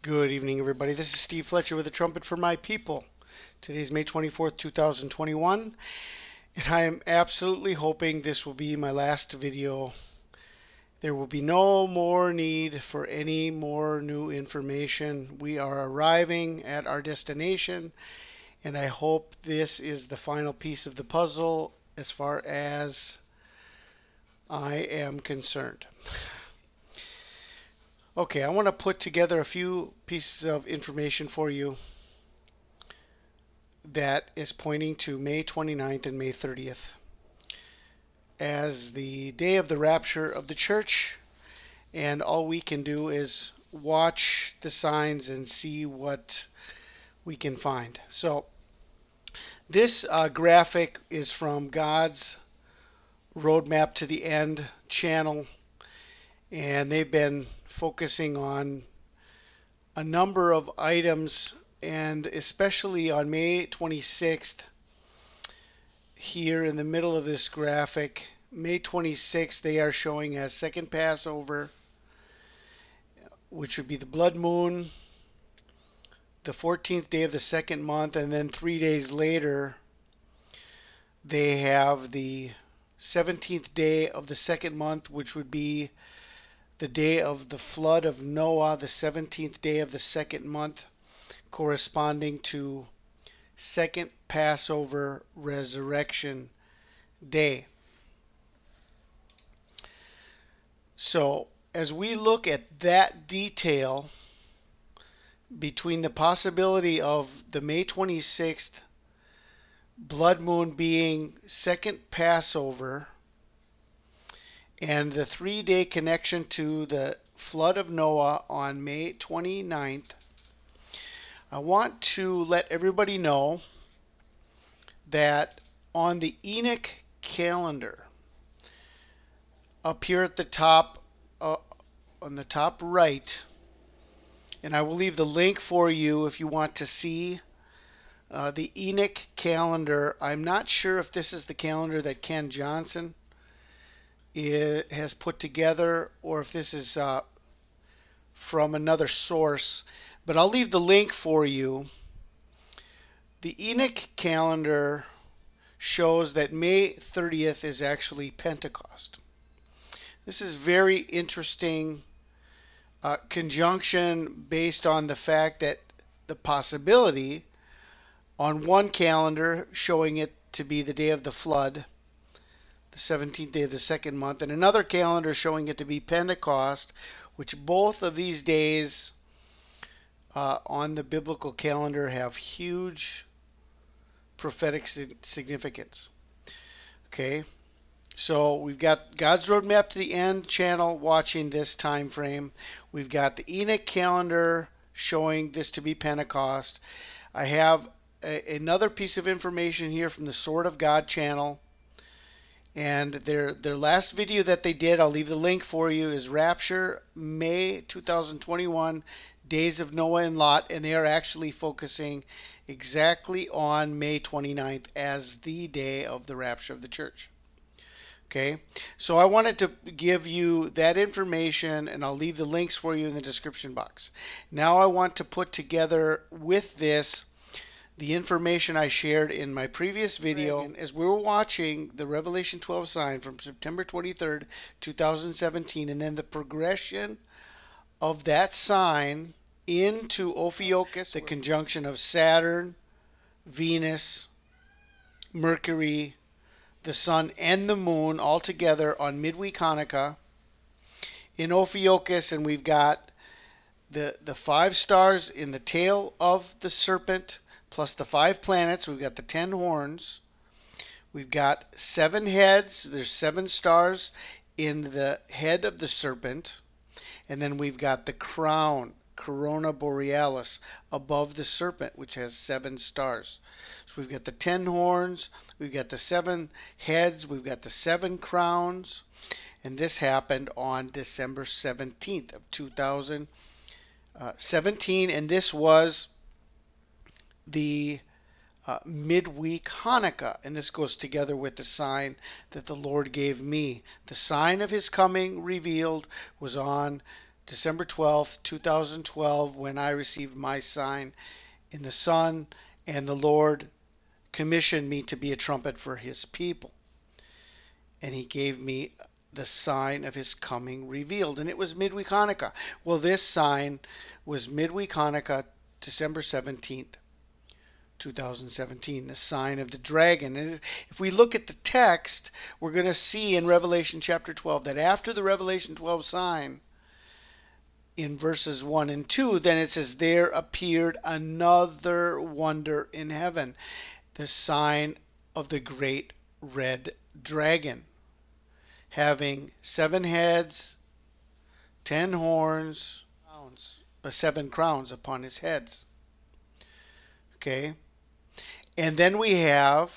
Good evening, everybody. This is Steve Fletcher with a trumpet for my people. Today is May 24th, 2021, and I am absolutely hoping this will be my last video. There will be no more need for any more new information. We are arriving at our destination, and I hope this is the final piece of the puzzle as far as I am concerned. Okay, I want to put together a few pieces of information for you that is pointing to May 29th and May 30th as the day of the rapture of the church. And all we can do is watch the signs and see what we can find. So this graphic is from God's Roadmap to the End channel, and they've been focusing on a number of items, and especially on May 26th, here in the middle of this graphic, May 26th, they are showing as second Passover, which would be the blood moon, the 14th day of the second month, and then 3 days later, they have the 17th day of the second month, which would be the day of the flood of Noah, the 17th day of the second month, corresponding to second Passover resurrection day. So as we look at that detail between the possibility of the May 26th blood moon being second Passover and the 3-day connection to the flood of Noah on May 29th, I want to let everybody know that on the Enoch calendar, up here at the top, on the top right, and I will leave the link for you if you want to see the Enoch calendar. I'm not sure if this is the calendar that Ken Johnson has put together or if this is from another source, but I'll leave the link for you. The Enoch calendar shows that May 30th is actually Pentecost. This is very interesting conjunction based on the fact that the possibility on one calendar showing it to be the day of the flood, the 17th day of the second month, and another calendar showing it to be Pentecost, which both of these days on the biblical calendar have huge prophetic significance. Okay, so we've got God's Roadmap to the End channel watching this time frame. We've got the Enoch calendar showing this to be Pentecost. I have another piece of information here from the Sword of God channel, and their last video that they did, I'll leave the link for you, is Rapture May 2021, Days of Noah and Lot, and they are actually focusing exactly on May 29th as the day of the rapture of the church. Okay, so I wanted to give you that information, and I'll leave the links for you in the description box. Now I want to put together with this the information I shared in my previous video. As we were watching the Revelation 12 sign from September 23rd, 2017, and then the progression of that sign into Ophiuchus, the conjunction of Saturn, Venus, Mercury, the sun, and the moon all together on midweek Hanukkah in Ophiuchus, and we've got the 5 stars in the tail of the serpent plus the 5 planets. We've got the 10 horns. We've got 7 heads. There's 7 stars in the head of the serpent, and then we've got the crown, Corona Borealis, above the serpent, which has 7 stars. So we've got the 10 horns, we've got the 7 heads, we've got the 7 crowns, and this happened on December 17th of 2017, and this was the midweek Hanukkah, and this goes together with the sign that the Lord gave me. The sign of his coming revealed was on December 12th, 2012, when I received my sign in the sun, and the Lord commissioned me to be a trumpet for his people. And he gave me the sign of his coming revealed, and it was midweek Hanukkah. Well, this sign was midweek Hanukkah, December 17th, 2017, the sign of the dragon. And if we look at the text, we're going to see in Revelation chapter 12 that after the Revelation 12 sign, in verses 1 and 2, then it says, there appeared another wonder in heaven, the sign of the great red dragon, having 7 heads, 10 horns, 7 crowns upon his heads. Okay. And then we have,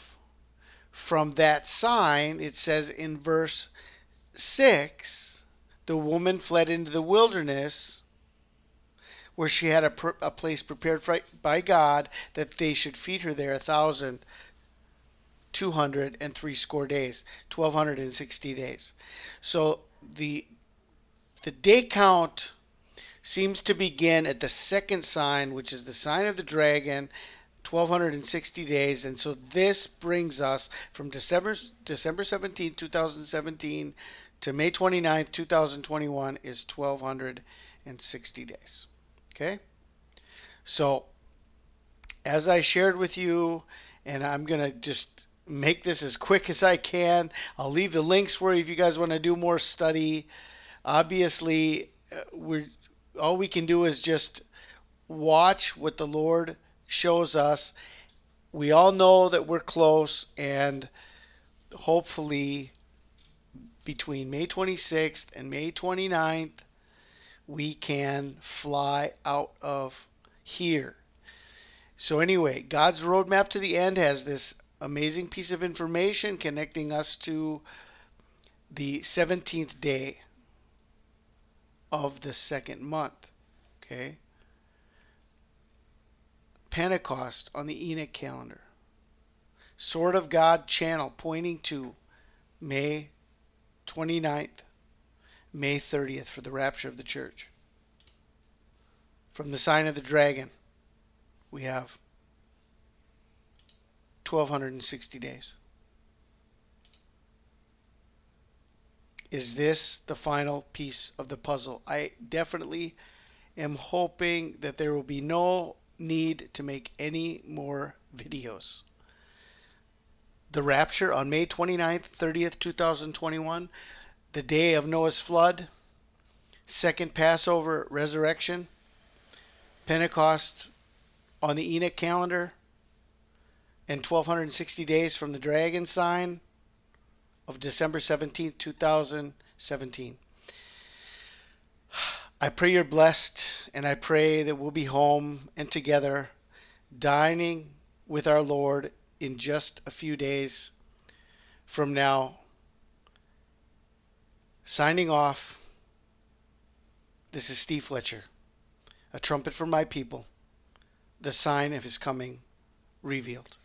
from that sign, it says in verse 6, the woman fled into the wilderness, where she had a place prepared by God, that they should feed her there 1,260 days, 1,260 days. So the day count seems to begin at the second sign, which is the sign of the dragon, 1,260 days. And so this brings us from December 17, 2017 to May 29th, 2021 is 1,260 days. Okay? So as I shared with you, and I'm going to just make this as quick as I can. I'll leave the links for you if you guys want to do more study. Obviously, all we can do is just watch what the Lord shows us. We all know that we're close, and hopefully between May 26th and May 29th, we can fly out of here. So anyway, God's roadmap to the end has this amazing piece of information connecting us to the 17th day of the second month. Okay? Pentecost on the Enoch calendar. Sword of God channel pointing to May 29th, May 30th for the rapture of the church. From the sign of the dragon, we have 1,260 days. Is this the final piece of the puzzle? I definitely am hoping that there will be no need to make any more videos. The rapture on May 29th, 30th, 2021, the day of Noah's flood, second Passover resurrection, Pentecost on the Enoch calendar, and 1,260 days from the dragon sign of December 17th, 2017. I pray you're blessed, and I pray that we'll be home and together, dining with our Lord in just a few days from now. Signing off, this is Steve Fletcher, a trumpet for my people, the sign of his coming revealed.